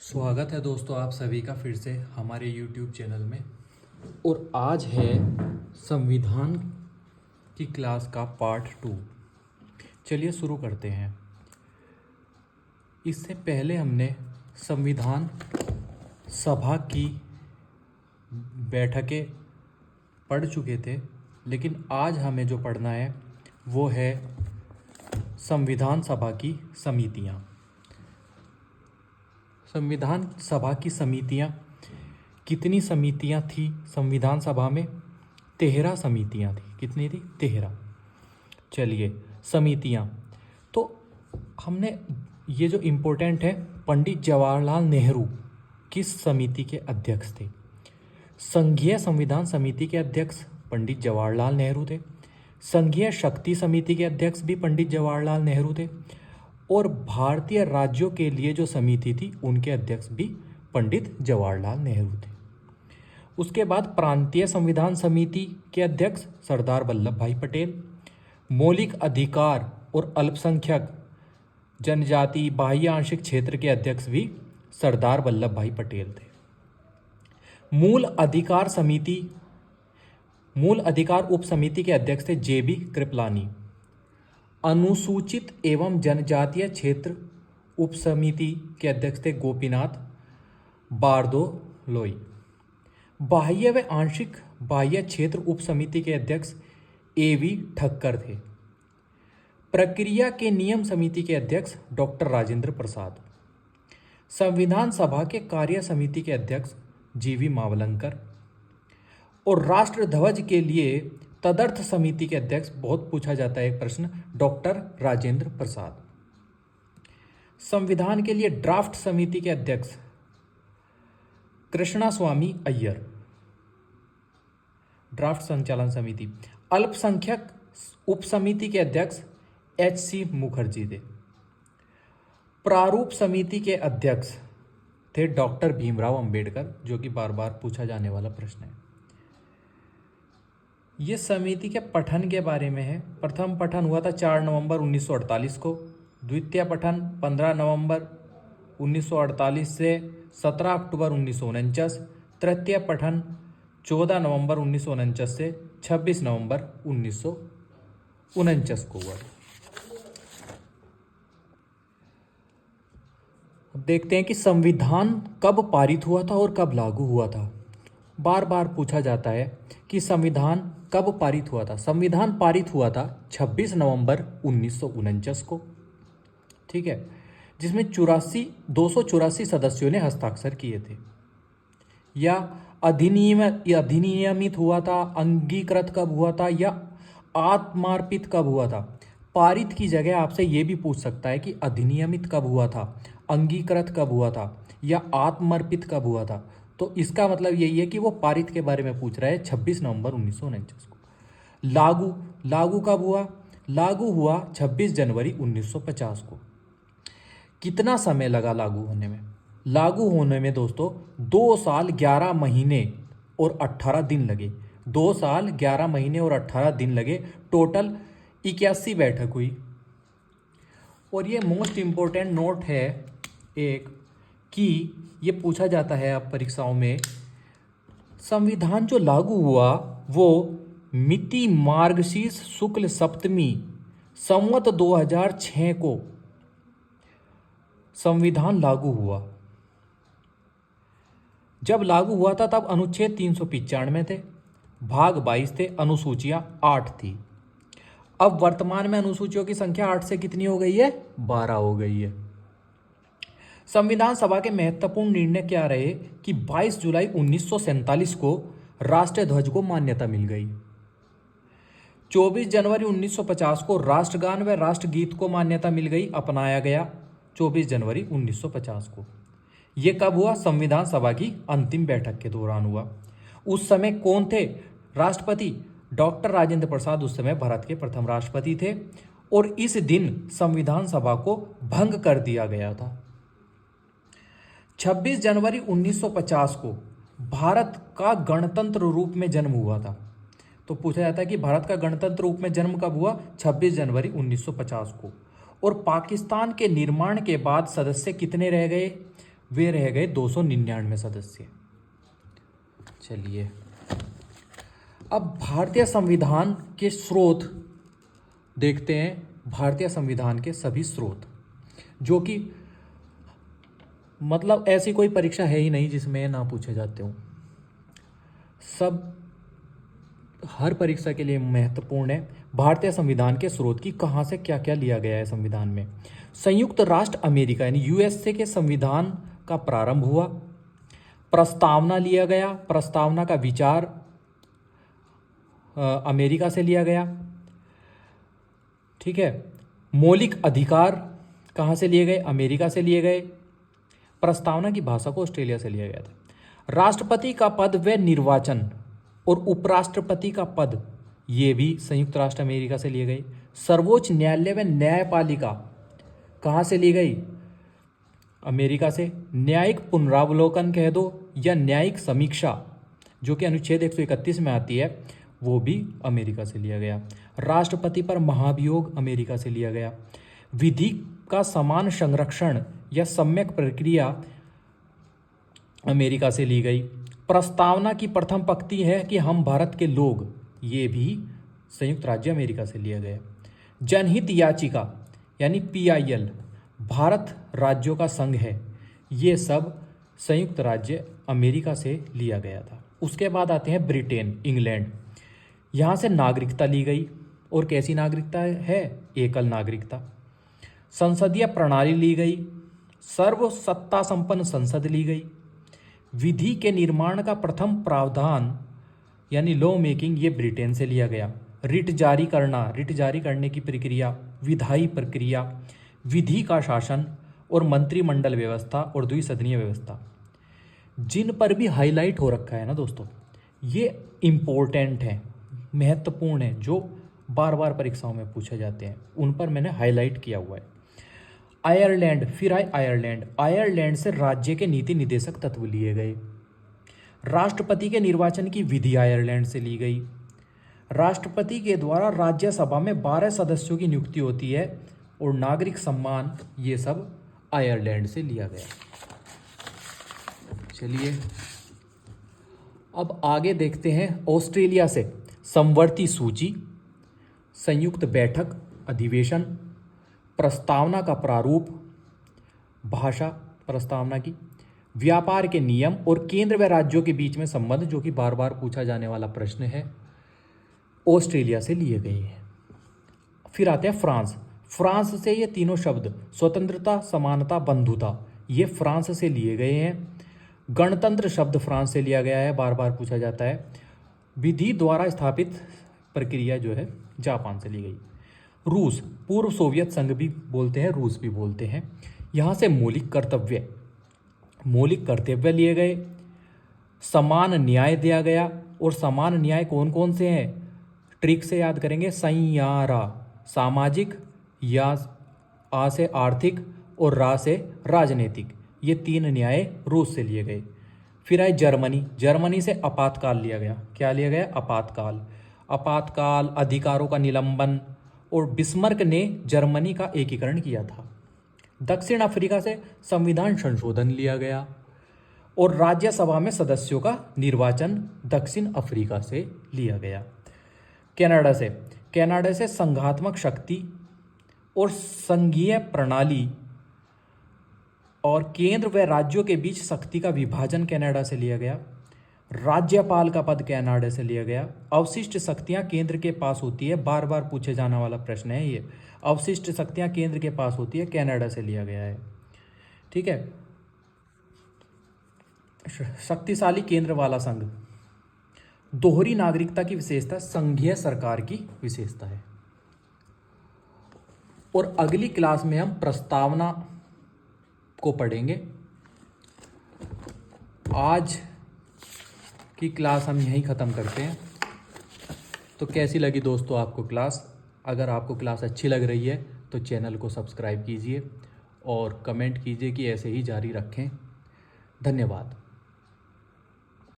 स्वागत है दोस्तों आप सभी का फिर से हमारे YouTube चैनल में। और आज है संविधान की क्लास का पार्ट 2। चलिए शुरू करते हैं। इससे पहले हमने संविधान सभा की बैठकें पढ़ चुके थे, लेकिन आज हमें जो पढ़ना है वो है संविधान सभा की समितियाँ। संविधान सभा की समितियाँ कितनी समितियाँ थी संविधान सभा में? 13 समितियाँ थी। कितनी थी? 13। चलिए समितियाँ, तो हमने ये जो इम्पोर्टेंट है, पंडित जवाहरलाल नेहरू किस समिति के अध्यक्ष थे? संघीय संविधान समिति के अध्यक्ष पंडित जवाहरलाल नेहरू थे। संघीय शक्ति समिति के अध्यक्ष भी पंडित जवाहरलाल नेहरू थे। और भारतीय राज्यों के लिए जो समिति थी उनके अध्यक्ष भी पंडित जवाहरलाल नेहरू थे। उसके बाद प्रांतीय संविधान समिति के अध्यक्ष सरदार वल्लभ भाई पटेल। मौलिक अधिकार और अल्पसंख्यक जनजाति बाह्य आंशिक क्षेत्र के अध्यक्ष भी सरदार वल्लभ भाई पटेल थे। मूल अधिकार उप समिति के अध्यक्ष थे जेबी कृपलानी। अनुसूचित एवं जनजातीय क्षेत्र उप समिति के अध्यक्ष थे गोपीनाथ बारदोलोई। बाह्य व आंशिक बाह्य क्षेत्र उप समिति के अध्यक्ष एवी ठक्कर थे। प्रक्रिया के नियम समिति के अध्यक्ष डॉक्टर राजेंद्र प्रसाद। संविधान सभा के कार्य समिति के अध्यक्ष जीवी मावलंकर। और राष्ट्र ध्वज के लिए तदर्थ समिति के अध्यक्ष, बहुत पूछा जाता है एक प्रश्न, डॉक्टर राजेंद्र प्रसाद। संविधान के लिए ड्राफ्ट समिति के अध्यक्ष कृष्णा स्वामी अय्यर। ड्राफ्ट संचालन समिति। अल्पसंख्यक उप समिति के अध्यक्ष एच.सी. मुखर्जी थे। प्रारूप समिति के अध्यक्ष थे डॉक्टर भीमराव अंबेडकर, जो कि बार बार पूछा जाने वाला प्रश्न है। ये समिति के पठन के बारे में है। प्रथम पठन हुआ था 4 नवंबर 1948 को। द्वितीय पठन 15 नवंबर 1948 से 17 अक्टूबर 1949। तृतीय पठन 14 नवंबर 1949 से 26 नवंबर 1949 को हुआ। अब देखते हैं कि संविधान कब पारित हुआ था और कब लागू हुआ था। बार बार पूछा जाता है कि संविधान कब पारित हुआ था। संविधान पारित हुआ था 26 नवंबर 1949 को, ठीक है, जिसमें 284 सदस्यों ने हस्ताक्षर किए थे। या अधिनियमित हुआ था, अंगीकृत कब हुआ था, या आत्मार्पित कब हुआ था। पारित की जगह आपसे ये भी पूछ सकता है कि अधिनियमित कब हुआ था, अंगीकृत कब हुआ था, या आत्मार्पित कब हुआ था। तो इसका मतलब यही है कि वो पारित के बारे में पूछ रहा है 26 नवंबर 1949 को। लागू कब हुआ? लागू हुआ 26 जनवरी 1950 को। कितना समय लगा लागू होने में? लागू होने में दोस्तों 2 साल 11 महीने और 18 दिन लगे। 2 साल 11 महीने और 18 दिन लगे। टोटल 81 बैठक हुई। और ये मोस्ट इम्पोर्टेंट नोट है एक, कि ये पूछा जाता है अब परीक्षाओं में, संविधान जो लागू हुआ वो मिति मार्गशीर्ष शुक्ल सप्तमी संवत 2006 को संविधान लागू हुआ। जब लागू हुआ था तब अनुच्छेद 395 थे, भाग 22 थे, अनुसूचियां 8 थी। अब वर्तमान में अनुसूचियों की संख्या 8 से कितनी हो गई है? 12 हो गई है। संविधान सभा के महत्वपूर्ण निर्णय क्या रहे कि 22 जुलाई 1947 को राष्ट्रीय ध्वज को मान्यता मिल गई। 24 जनवरी 1950 को राष्ट्रगान व राष्ट्रगीत को मान्यता मिल गई, अपनाया गया 24 जनवरी 1950 को। यह कब हुआ? संविधान सभा की अंतिम बैठक के दौरान हुआ। उस समय कौन थे राष्ट्रपति? डॉक्टर राजेंद्र प्रसाद उस समय भारत के प्रथम राष्ट्रपति थे। और इस दिन संविधान सभा को भंग कर दिया गया था। 26 जनवरी 1950 को भारत का गणतंत्र रूप में जन्म हुआ था। तो पूछा जाता है कि भारत का गणतंत्र रूप में जन्म कब हुआ? 26 जनवरी 1950 को। और पाकिस्तान के निर्माण के बाद सदस्य कितने रह गए? वे रह गए 299 सदस्य। चलिए, अब भारतीय संविधान के स्रोत देखते हैं। भारतीय संविधान के सभी स्रोत, जो कि मतलब ऐसी कोई परीक्षा है ही नहीं जिसमें ना पूछे जाते हों, सब हर परीक्षा के लिए महत्वपूर्ण है। भारतीय संविधान के स्रोत की कहाँ से क्या क्या लिया गया है संविधान में। संयुक्त राष्ट्र अमेरिका यानी यूएसए के संविधान का प्रारंभ हुआ। प्रस्तावना लिया गया, प्रस्तावना का विचार अमेरिका से लिया गया। ठीक है। मौलिक अधिकार कहाँ से लिए गए, अमेरिका से लिए गए। प्रस्तावना की भाषा को ऑस्ट्रेलिया से लिया गया था। राष्ट्रपति का पद व निर्वाचन और उपराष्ट्रपति का पद ये भी संयुक्त राष्ट्र अमेरिका से लिए गए। सर्वोच्च न्यायालय व न्यायपालिका कहाँ से ली गई, अमेरिका से। न्यायिक पुनरावलोकन कह दो या न्यायिक समीक्षा, जो कि अनुच्छेद 131 में आती है, वो भी अमेरिका से लिया गया। राष्ट्रपति पर महाभियोग अमेरिका से लिया गया। विधि का समान संरक्षण या सम्यक प्रक्रिया अमेरिका से ली गई। प्रस्तावना की प्रथम पंक्ति है कि हम भारत के लोग, ये भी संयुक्त राज्य अमेरिका से लिया गया। जनहित याचिका यानी PIL भारत राज्यों का संघ है, ये सब संयुक्त राज्य अमेरिका से लिया गया था। उसके बाद आते हैं ब्रिटेन, इंग्लैंड। यहाँ से नागरिकता ली गई, और कैसी नागरिकता है, एकल नागरिकता। संसदीय प्रणाली ली गई, सर्व सत्ता संपन्न संसद ली गई। विधि के निर्माण का प्रथम प्रावधान यानी लॉ मेकिंग, ये ब्रिटेन से लिया गया। रिट जारी करना, रिट जारी करने की प्रक्रिया, विधायी प्रक्रिया, विधि का शासन और मंत्रिमंडल व्यवस्था और द्विसदनीय व्यवस्था, जिन पर भी हाईलाइट हो रखा है ना दोस्तों, ये इम्पोर्टेंट है, महत्वपूर्ण है, जो बार बार परीक्षाओं में पूछे जाते हैं, उन पर मैंने हाईलाइट किया हुआ है। आयरलैंड, फिर आए आयरलैंड। आयरलैंड से राज्य के नीति निदेशक तत्व लिए गए। राष्ट्रपति के निर्वाचन की विधि आयरलैंड से ली गई। राष्ट्रपति के द्वारा राज्यसभा में 12 सदस्यों की नियुक्ति होती है, और नागरिक सम्मान, ये सब आयरलैंड से लिया गया। चलिए, अब आगे देखते हैं ऑस्ट्रेलिया से। समवर्ती सूची, संयुक्त बैठक, अधिवेशन, प्रस्तावना का प्रारूप, भाषा प्रस्तावना की, व्यापार के नियम और केंद्र व राज्यों के बीच में संबंध, जो कि बार बार पूछा जाने वाला प्रश्न है, ऑस्ट्रेलिया से लिए गए हैं। फिर आते हैं फ्रांस। फ्रांस से ये तीनों शब्द, स्वतंत्रता, समानता, बंधुता, ये फ्रांस से लिए गए हैं। गणतंत्र शब्द फ्रांस से लिया गया है, बार बार पूछा जाता है। विधि द्वारा स्थापित प्रक्रिया जो है जापान से ली गई। रूस, पूर्व सोवियत संघ भी बोलते हैं, रूस भी बोलते हैं। यहाँ से मौलिक कर्तव्य लिए गए। समान न्याय दिया गया, और समान न्याय कौन कौन से हैं, ट्रिक से याद करेंगे। संयारा सामाजिक, या आ से आर्थिक और रा से राजनीतिक, ये 3 न्याय रूस से लिए गए। फिर आए जर्मनी। जर्मनी से आपातकाल लिया गया। क्या लिया गया, आपातकाल, अधिकारों का निलंबन, और बिस्मार्क ने जर्मनी का एकीकरण किया था। दक्षिण अफ्रीका से संविधान संशोधन लिया गया, और राज्यसभा में सदस्यों का निर्वाचन दक्षिण अफ्रीका से लिया गया। कनाडा से संघात्मक शक्ति और संघीय प्रणाली और केंद्र व राज्यों के बीच शक्ति का विभाजन कनाडा से लिया गया। राज्यपाल का पद कनाडा से लिया गया। अवशिष्ट शक्तियां केंद्र के पास होती है, बार बार पूछे जाने वाला प्रश्न है ये। अवशिष्ट शक्तियां केंद्र के पास होती है, कनाडा से लिया गया है। ठीक है। शक्तिशाली केंद्र वाला संघ। दोहरी नागरिकता की विशेषता संघीय सरकार की विशेषता है। और अगली क्लास में हम प्रस्तावना को पढ़ेंगे। आज की क्लास हम यहीं ख़त्म करते हैं। तो कैसी लगी दोस्तों आपको क्लास? अगर आपको क्लास अच्छी लग रही है तो चैनल को सब्सक्राइब कीजिए और कमेंट कीजिए कि ऐसे ही जारी रखें। धन्यवाद।